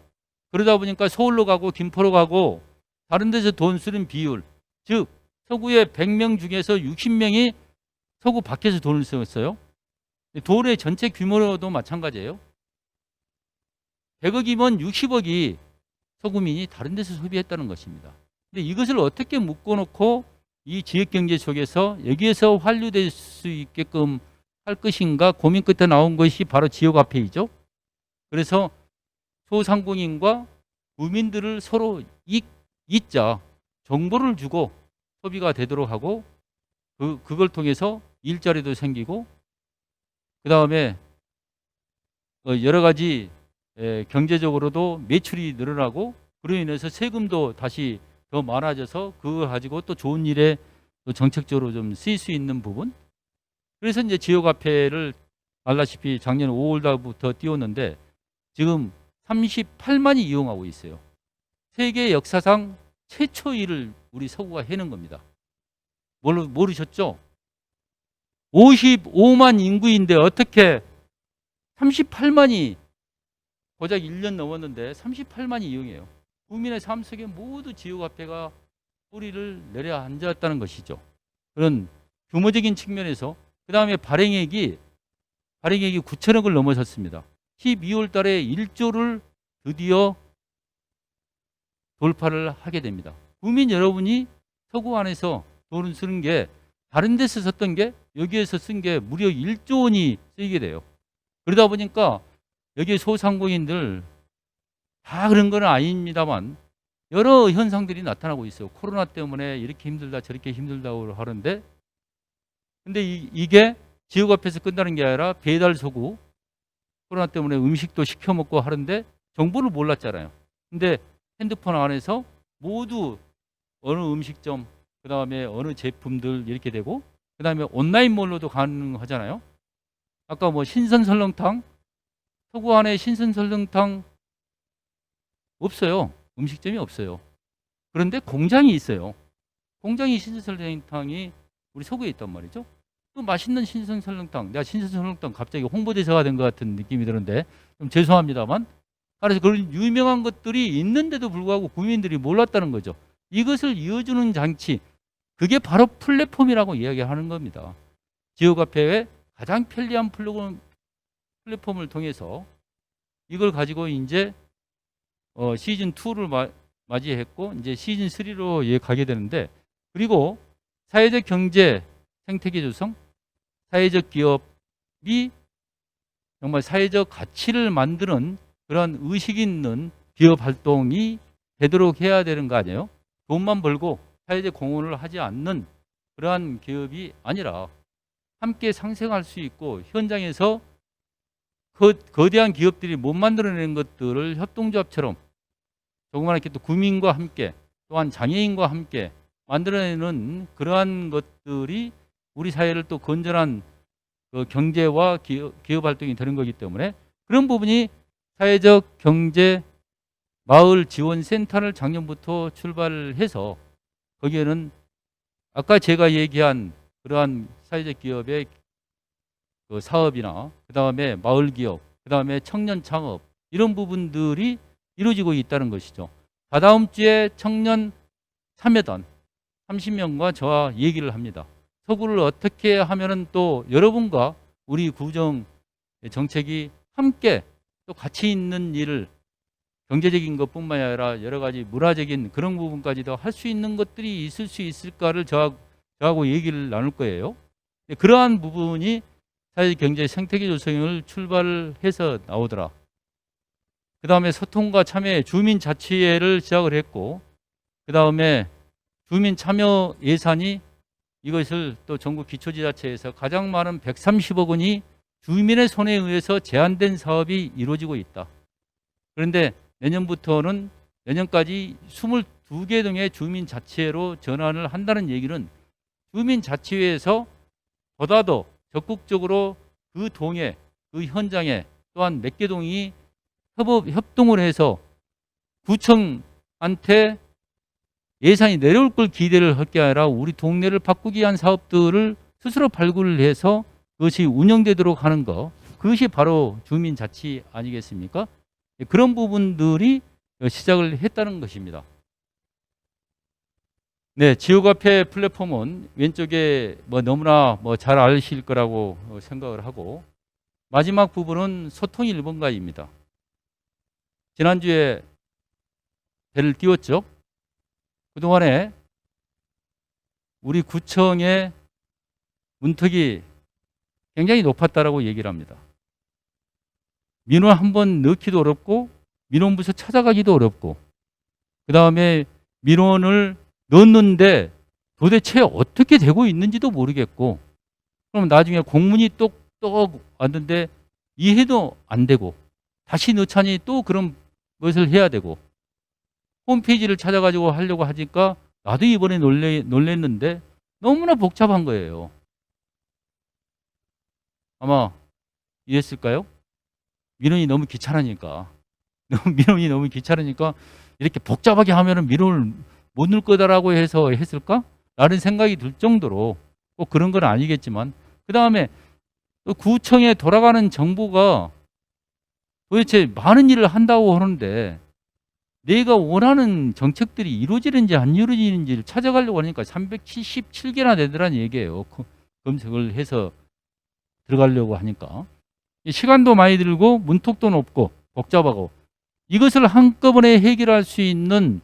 그러다 보니까 서울로 가고 김포로 가고 다른 데서 돈 쓰는 비율, 즉 서구의 100명 중에서 60명이 서구 밖에서 돈을 썼어요. 돈의 전체 규모로도 마찬가지예요. 100억이면 60억이 서구민이 다른 데서 소비했다는 것입니다. 근데 이것을 어떻게 묶어놓고 이 지역경제 속에서 여기에서 환류될 수 있게끔 할 것인가 고민 끝에 나온 것이 바로 지역화폐이죠. 그래서 소상공인과 구민들을 서로 잇자 정보를 주고 소비가 되도록 하고 그걸 통해서 일자리도 생기고 그다음에 여러 가지 경제적으로도 매출이 늘어나고 그로 인해서 세금도 다시 더 많아져서 그걸 가지고 또 좋은 일에 또 정책적으로 좀 쓰일 수 있는 부분. 그래서 이제 지역화폐를 알다시피 작년 5월 달부터 띄웠는데 지금 38만이 이용하고 있어요. 세계 역사상 최초 일을 우리 서구가 해낸 겁니다. 모르셨죠? 55만 인구인데 어떻게 38만이 고작 1년 넘었는데 38만이 이용해요. 국민의 삶 속에 모두 지역화폐가 뿌리를 내려 앉았다는 것이죠. 그런 규모적인 측면에서 그 다음에 발행액이 9천억을 넘어섰습니다. 12월 달에 1조를 드디어 돌파를 하게 됩니다. 국민 여러분이 서구 안에서 돈을 쓰는 게 다른 데서 썼던 게 여기에서 쓴 게 무려 1조 원이 쓰이게 돼요. 그러다 보니까 여기 소상공인들 다 그런 건 아닙니다만 여러 현상들이 나타나고 있어요. 코로나 때문에 이렇게 힘들다 저렇게 힘들다고 하는데 근데 이게 지역화폐에서 끝나는 게 아니라 배달 서구 코로나 때문에 음식도 시켜 먹고 하는데 정보를 몰랐잖아요. 근데 핸드폰 안에서 모두 어느 음식점 그다음에 어느 제품들 이렇게 되고 그다음에 온라인몰로도 가능하잖아요. 아까 뭐 신선 설렁탕 서구 안에 신선 설렁탕 없어요. 음식점이 없어요. 그런데 공장이 있어요. 공장이 신선 설렁탕이 우리 서구에 있단 말이죠. 또 맛있는 신선 설렁탕. 내가 신선 설렁탕 갑자기 홍보대사가 된 것 같은 느낌이 드는데 좀 죄송합니다만. 그래서 그런 유명한 것들이 있는데도 불구하고 국민들이 몰랐다는 거죠. 이것을 이어주는 장치. 그게 바로 플랫폼이라고 이야기하는 겁니다. 지역화폐의 가장 편리한 플랫폼을 통해서 이걸 가지고 이제 시즌 2를 맞이했고 이제 시즌 3로 가게 되는데 그리고 사회적 경제 생태계 조성, 사회적 기업이 정말 사회적 가치를 만드는 그런 의식 있는 기업 활동이 되도록 해야 되는 거 아니에요? 돈만 벌고 사회적 공헌을 하지 않는 그러한 기업이 아니라 함께 상생할 수 있고 현장에서 거대한 기업들이 못 만들어내는 것들을 협동조합처럼 조그맣게 또 구민과 함께 또한 장애인과 함께 만들어내는 그러한 것들이 우리 사회를 또 건전한 경제와 기업 활동이 되는 거기 때문에 그런 부분이 사회적 경제 마을 지원 센터를 작년부터 출발을 해서 거기에는 아까 제가 얘기한 그러한 사회적 기업의 그 사업이나 그다음에 마을 기업, 그다음에 청년 창업 이런 부분들이 이루어지고 있다는 것이죠. 다다음 주에 청년 참여단 30명과 저와 얘기를 합니다. 서구를 어떻게 하면은 또 여러분과 우리 구정 정책이 함께 또 같이 있는 일을 경제적인 것뿐만 아니라 여러 가지 문화적인 그런 부분까지도 할 수 있는 것들이 있을 수 있을까를 저하고 얘기를 나눌 거예요. 그러한 부분이 사회경제 생태계 조성을 출발을 해서 나오더라. 그 다음에 소통과 참여 주민자치회를 시작을 했고 그 다음에 주민 참여 예산이 이것을 또 전국 기초지자체에서 가장 많은 130억 원이 주민의 손에 의해서 제한된 사업이 이루어지고 있다. 그런데 내년까지 22개 등의 주민자치회로 전환을 한다는 얘기는 주민자치회에서 보다 더 적극적으로 그 동에 그 현장에 또한 몇 개 동이 협동을 해서 구청한테 예산이 내려올 걸 기대를 할 게 아니라 우리 동네를 바꾸기 위한 사업들을 스스로 발굴을 해서 그것이 운영되도록 하는 거, 그것이 바로 주민자치 아니겠습니까? 그런 부분들이 시작을 했다는 것입니다. 네, 지역화폐 플랫폼은 왼쪽에 뭐 너무나 뭐 잘 아실 거라고 생각을 하고, 마지막 부분은 소통 1번가입니다. 지난주에 배를 띄웠죠. 그동안에 우리 구청의 문턱이 굉장히 높았다라고 얘기를 합니다. 민원 한번 넣기도 어렵고 민원부서 찾아가기도 어렵고, 그 다음에 민원을 넣었는데 도대체 어떻게 되고 있는지도 모르겠고, 그럼 나중에 공문이 똑 왔는데 이해도 안 되고, 다시 넣자니 또 그런 것을 해야 되고, 홈페이지를 찾아가지고 하려고 하니까 나도 이번에 놀랬는데 너무나 복잡한 거예요. 아마 이랬을까요? 민원이 너무 귀찮으니까. 민원이 너무 귀찮으니까 이렇게 복잡하게 하면은 민원을 못 넣을 거다라고 해서 했을까? 라는 생각이 들 정도로, 꼭 그런 건 아니겠지만, 그 다음에 구청에 돌아가는 정보가 도대체 많은 일을 한다고 하는데 내가 원하는 정책들이 이루어지는지 안 이루어지는지를 찾아가려고 하니까 377개나 되더란 얘기예요. 검색을 해서 들어가려고 하니까. 시간도 많이 들고 문턱도 높고 복잡하고, 이것을 한꺼번에 해결할 수 있는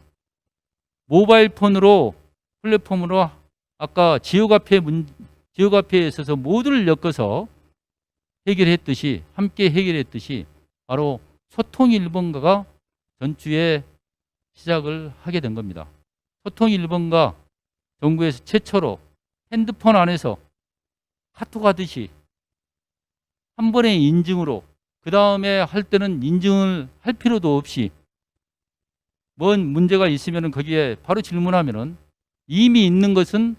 모바일 폰으로, 플랫폼으로 아까 지역화폐에 있어서 모두를 엮어서 해결했듯이, 함께 해결했듯이 바로 소통 1번가가 전주에 시작을 하게 된 겁니다. 소통 1번가 정부에서 최초로 핸드폰 안에서 카톡 하듯이 한 번의 인증으로, 그 다음에 할 때는 인증을 할 필요도 없이 뭔 문제가 있으면 거기에 바로 질문하면은, 이미 있는 것은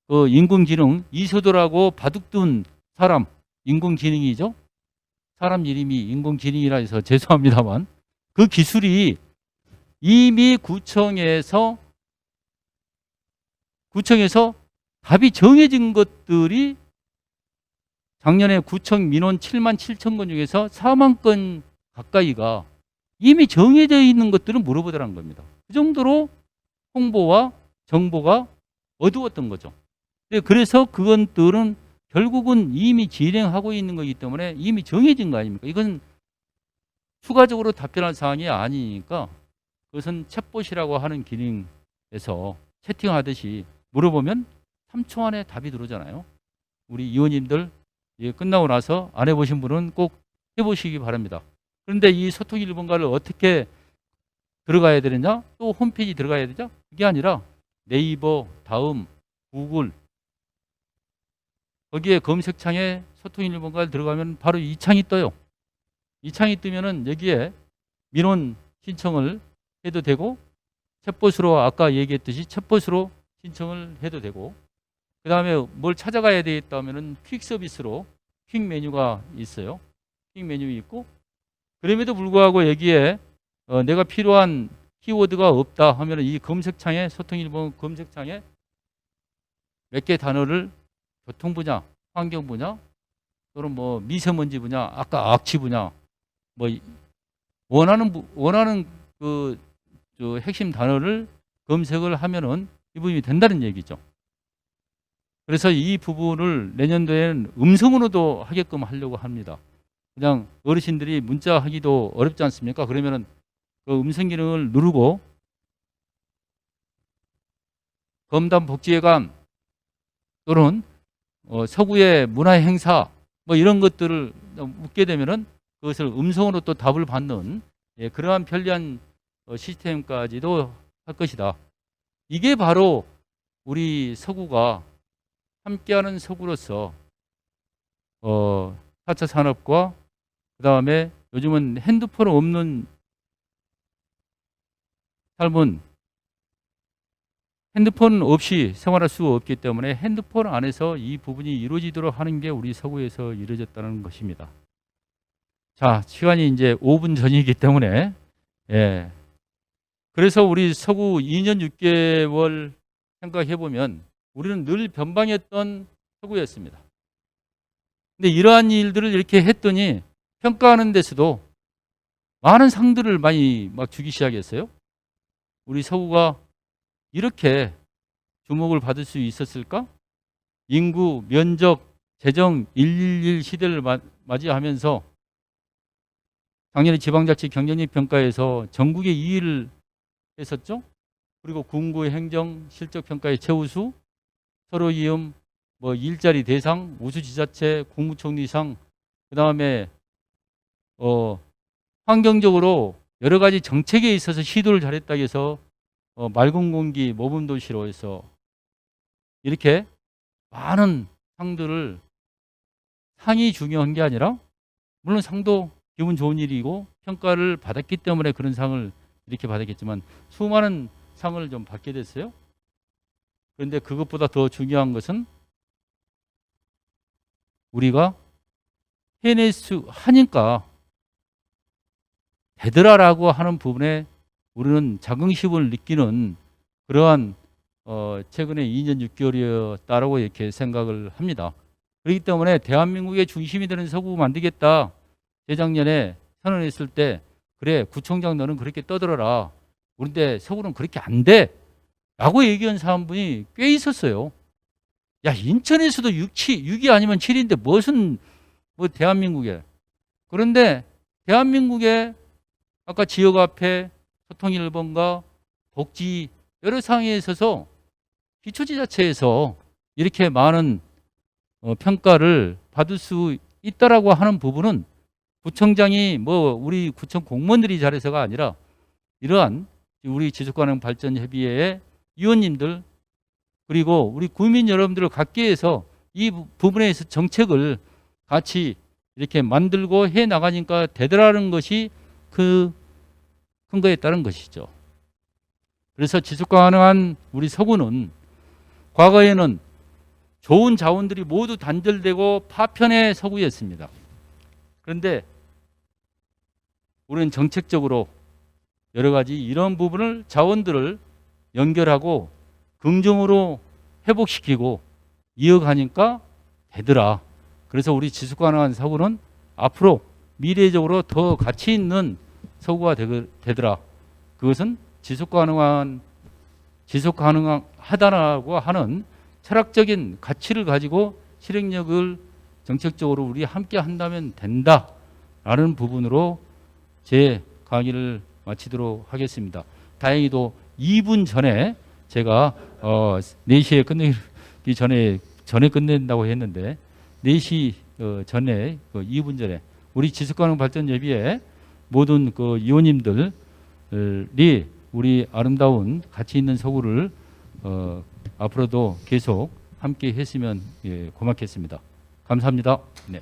인공지능, 이소도라고 바둑둔 사람, 인공지능이죠. 사람 이름이 인공지능이라 해서 죄송합니다만, 그 기술이 이미 구청에서 답이 정해진 것들이 작년에 구청 민원 7만 7천 건 중에서 4만 건 가까이가 이미 정해져 있는 것들은 물어보더라는 겁니다. 그 정도로 홍보와 정보가 어두웠던 거죠. 그래서 그것들은 결국은 이미 진행하고 있는 거기 때문에 이미 정해진 거 아닙니까? 이건 추가적으로 답변할 사항이 아니니까, 그것은 챗봇이라고 하는 기능에서 채팅하듯이 물어보면 3초 안에 답이 들어오잖아요. 우리 의원님들 끝나고 나서 안 해보신 분은 꼭 해보시기 바랍니다. 그런데 이 소통 1번가를 어떻게 들어가야 되느냐? 또 홈페이지 들어가야 되죠? 그게 아니라 네이버, 다음, 구글, 거기에 검색창에 소통 1번가를 들어가면 바로 이 창이 떠요. 이 창이 뜨면은 여기에 민원 신청을 해도 되고, 챗봇으로 아까 얘기했듯이 챗봇으로 신청을 해도 되고, 그 다음에 뭘 찾아가야 되겠다 하면은 퀵 서비스로 퀵 메뉴가 있어요. 퀵 메뉴 있고, 그럼에도 불구하고 여기에 내가 필요한 키워드가 없다 하면은 이 검색창에, 소통 1번 검색창에 몇 개 단어를 교통 분야, 환경 분야, 또는 뭐 미세먼지 분야, 아까 악취 분야, 뭐 원하는 그 핵심 단어를 검색을 하면은 이 부분이 된다는 얘기죠. 그래서 이 부분을 내년도에는 음성으로도 하게끔 하려고 합니다. 그냥 어르신들이 문자 하기도 어렵지 않습니까? 그러면은 그 음성 기능을 누르고 검담복지회관 또는 서구의 문화 행사 뭐 이런 것들을 묻게 되면은 그것을 음성으로 또 답을 받는 그러한 편리한 시스템까지도 할 것이다. 이게 바로 우리 서구가 함께하는 서구로서 4차 산업과 그 다음에 요즘은 핸드폰 없는 삶은, 핸드폰 없이 생활할 수 없기 때문에 핸드폰 안에서 이 부분이 이루어지도록 하는 게 우리 서구에서 이루어졌다는 것입니다. 자, 시간이 이제 5분 전이기 때문에 그래서 우리 서구 2년 6개월 생각해 보면 우리는 늘 변방했던 서구였습니다. 근데 이러한 일들을 이렇게 했더니 평가하는 데서도 많은 상들을 많이 막 주기 시작했어요. 우리 서구가 이렇게 주목을 받을 수 있었을까? 인구, 면적, 재정 111 시대를 맞이하면서 작년에 지방자치 경쟁력 평가에서 전국의 2위를 했었죠. 그리고 군구 행정 실적 평가의 최우수, 서로 이음 뭐 일자리 대상, 우수지자체, 국무총리상, 그 다음에 환경적으로 여러 가지 정책에 있어서 시도를 잘했다고 해서 맑은 공기 모범도시로 해서 이렇게 많은 상들을, 상이 중요한 게 아니라 물론 상도 기분 좋은 일이고 평가를 받았기 때문에 그런 상을 이렇게 받았겠지만 수많은 상을 좀 받게 됐어요. 그런데 그것보다 더 중요한 것은 우리가 해낼 수 하니까 되더라라고 하는 부분에 우리는 자긍심을 느끼는 그러한 최근에 2년 6개월이었다라고 이렇게 생각을 합니다. 그렇기 때문에 대한민국의 중심이 되는 서구 만들겠다. 재작년에 선언했을 때 그래 구청장 너는 그렇게 떠들어라. 그런데 서구는 그렇게 안 돼. 라고 얘기한 사람분이 꽤 있었어요. 야 인천에서도 6이 아니면 7인데 무슨 뭐 대한민국에. 그런데 대한민국에 아까 지역화폐, 소통 1번과 복지 여러 상황에 있어서 기초지자체에서 이렇게 많은 평가를 받을 수 있다라고 하는 부분은 구청장이 뭐 우리 구청 공무원들이 잘해서가 아니라 이러한 우리 지속가능 발전 협의회의 위원님들 그리고 우리 국민 여러분들을 갖게 해서 이 부분에 대해서 정책을 같이 이렇게 만들고 해 나가니까 되더라는 것이 그 근거에 따른 것이죠. 그래서 지속가능한 우리 서구는 과거에는 좋은 자원들이 모두 단절되고 파편의 서구였습니다. 그런데 우리는 정책적으로 여러 가지 이런 부분을 자원들을 연결하고 긍정으로 회복시키고 이어가니까 되더라. 그래서 우리 지속가능한 서구는 앞으로 미래적으로 더 가치 있는 서구가 되더라. 그것은 지속가능하다라고 하는 철학적인 가치를 가지고 실행력을 정책적으로 우리 함께 한다면 된다라는 부분으로 제 강의를 마치도록 하겠습니다. 다행히도 2분 전에 제가 4시에 끝내기 전에 끝낸다고 했는데 4시 전에 2분 전에 우리 지속가능발전협의회 모든 그 위원님들이 우리 아름다운 가치 있는 서구를 앞으로도 계속 함께 했으면 고맙겠습니다. 감사합니다. 네.